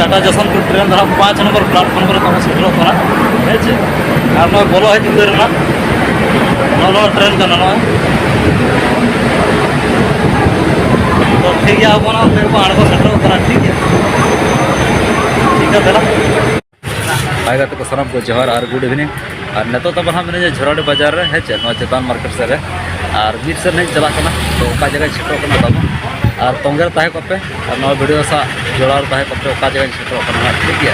Tata Jaswantpur train ᱫᱚ 5 number platform पर तब सेटलों करा है चे और नय बोलो है उतर ना नो ट्रेन का ना तो ठीक है अब ना तेरे को आड़को सेटल करा ठीक है चला आएगा तो सनम को जोहार और गुड इवनिंग और नेतो तब हम मैंने झोराडी बाजार रे है चे चेतान मार्केट से और बीच से नहीं चला तो जगह सेटो तब और तोंगे तहे कपे और नवा वीडियो सा जोड़ा तहे कपे जगह सेटो ठीक है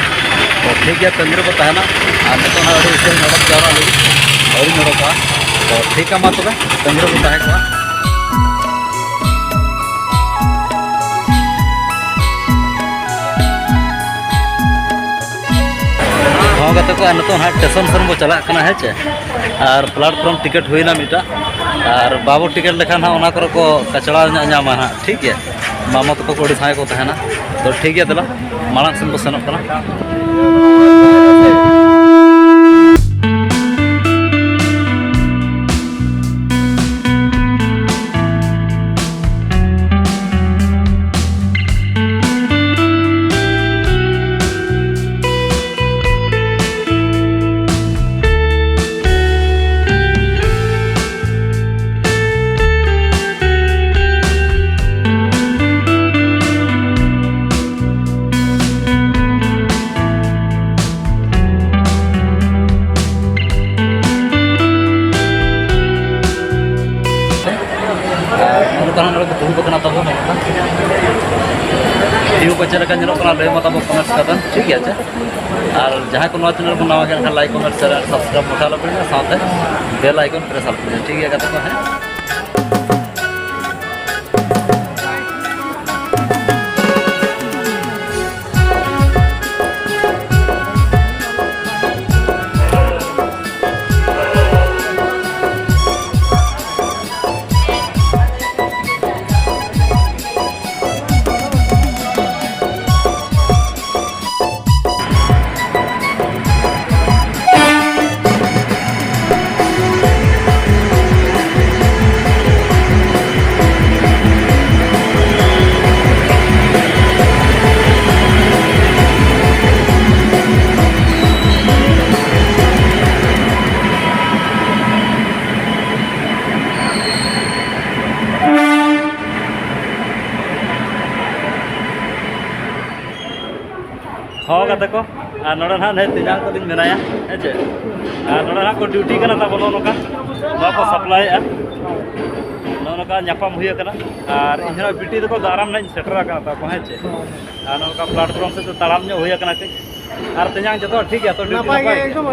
तो ठीक है तंगे को तहना और नित नड़क जावा और नड़का तो ठीक है तब तंगे को तहे गाते को नित स्टेशन सन को चला है चे और प्लेटफॉर्म टिकट हुईना मिटा और बाबू टिकट लेखान को कचड़ा नामा हाँ ठीक है मामा तक को साए को तहना तो ठीक है तला मांग सेन को सेनों वीडियो बच्चे लगा लय मत कमेंट्स कर ठीक है और जहाँ को चैनल को नवा के लाइक कमेंट शेयर सब्सक्राइब उठा लो साथ बेल आइकन प्रेस आल ठीक है कहते हैं हाँ गाते को नोड़ा ना तीजा को मेनाया है चे नोड़ा को ड्यूटी करना तब नौका को सप्लाई नौका नापाम हुई और इन बिटी तो दाराम ना सेटर तब है चे नौका प्लेटफॉर्म से तो ताराम हुई और तीजा जो ठीक है तो एकदम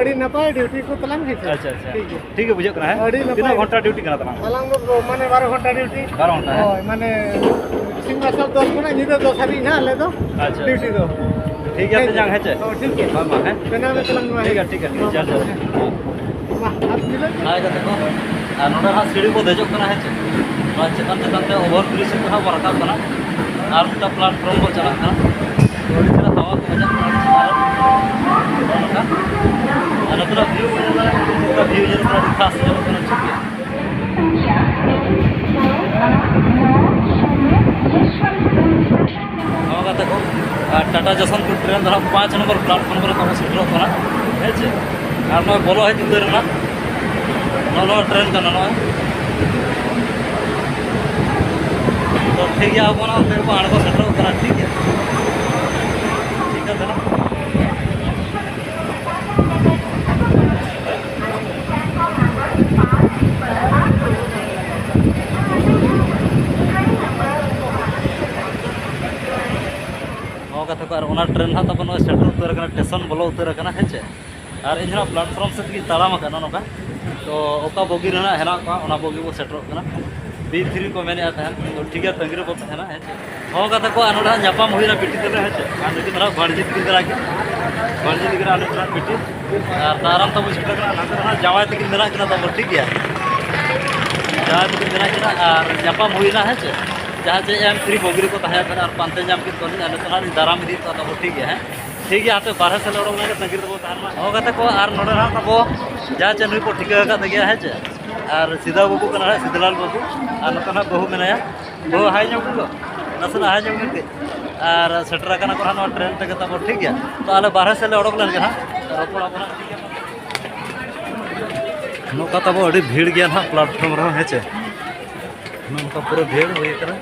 ड्यूटी को तलांग है अच्छा अच्छा ठीक है बुझे है तीना घंटा ड्यूटी करना तलांग माने 12 घंटा ड्यूटी 12 घंटा है माने सिंगा सब 10 गुना निदा 10 हरी ना ले दो अच्छा ड्यूटी दो ठीक है तो है चे ठीक है हां है बिना में तलांग ठीक है चल चल वाह आप मिले आएगा देखो नोडा हा सीढ़ी को देजो कना है चे चेतन चेतन ते ओवर ब्रिज से हा बरका कना और ता प्लेटफॉर्म को चला कना थोड़ी तरह हवा को बजा और पूरा व्यू जरा थोड़ा खास जो कना ठीक है हाँ देखो Tata Jaswantpur train 5 number platform पर तब सेटलों है और नय बोलो है उतर ना नो ट्रेन का ना तो ठीक है अब ना तेरे को आड़को सेटल करा ठीक है ना और ट्रेन हाँ तब सेटल उतर स्टेशन बोलो उतर है चे और इन प्लेटफॉर्म से तड़ाम नौका तो ओका बोगी हेना बोगी वो सेटर B3 को मैंने तो ठीक है तंगी को तहना है हाँ गाते को नोड़ा नापाम हुईना पिटी तेरे है लेकिन बाणजी तक बाणजी तक पिटी और ताराम तब सेटर जावाई तक तब ठीक है जावाई तक और नापाम हुईना है जहाँ चे M3 बोगी को तहया और पानते जाम की दाराम इदी तब ठीक है ठीक है आते बारह से लड़ो तंगी तब हाँ गाते को और नोड़ा तब जहाँ चे नुई को ठिका गया है और सीधा बाबू सीधालाल बाबू और नोता बहु मेनाया बहु हाई को नासेना हाजम करके और सेटर करना को ना ट्रेन तक तब ठीक है तो आले बाहर से ले ओडक लेन के हां रोपड़ा बना ठीक है नोका तब अड़ी भीड़ गया ना प्लेटफॉर्म रे हेचे नोका पूरा भीड़ होई करा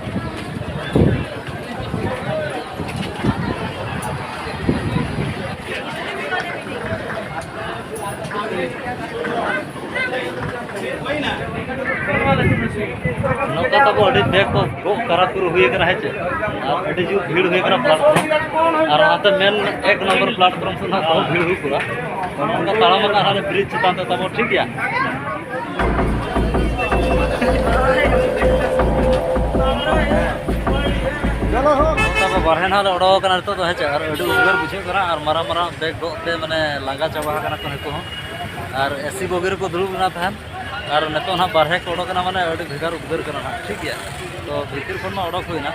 नौका तब अड़ी बैग को गो करा शुरू हुई करा है और अड़ी जो भीड़ हुई करा प्लेटफॉर्म और आते मेन एक नंबर प्लेटफॉर्म से ना बहुत भीड़ हुई पूरा और उनका तालाम का हाने ब्रिज चतान तब ठीक है चलो हो तब बारहे ना ओडो कना तो है और अड़ी उगर बुझे करा और मारा मारा बैग गो ते माने लांगा चाबा कना तो हेतो और एसी बोगिर को दुरुब ना था और नितो ना बारहे को ओडो कना माने अड़ी भेगार उगर कना ना ठीक है तो भीतर खन मा ओडो होइना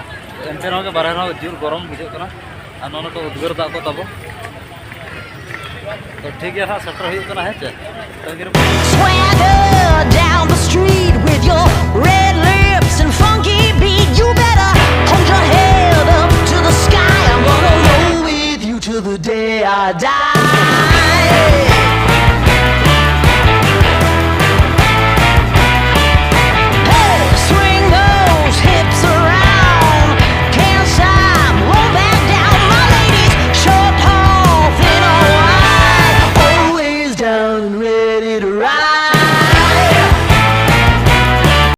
एनते ना के बारहे ना जोर गरम बुझे कना और नोनो तो उद्गर दा को तब तो ठीक है ना सटर हुई कना है Swagger down the street with your red lips and funky beat. You better hold your head up to the sky. I'm gonna roll with you till the day I die.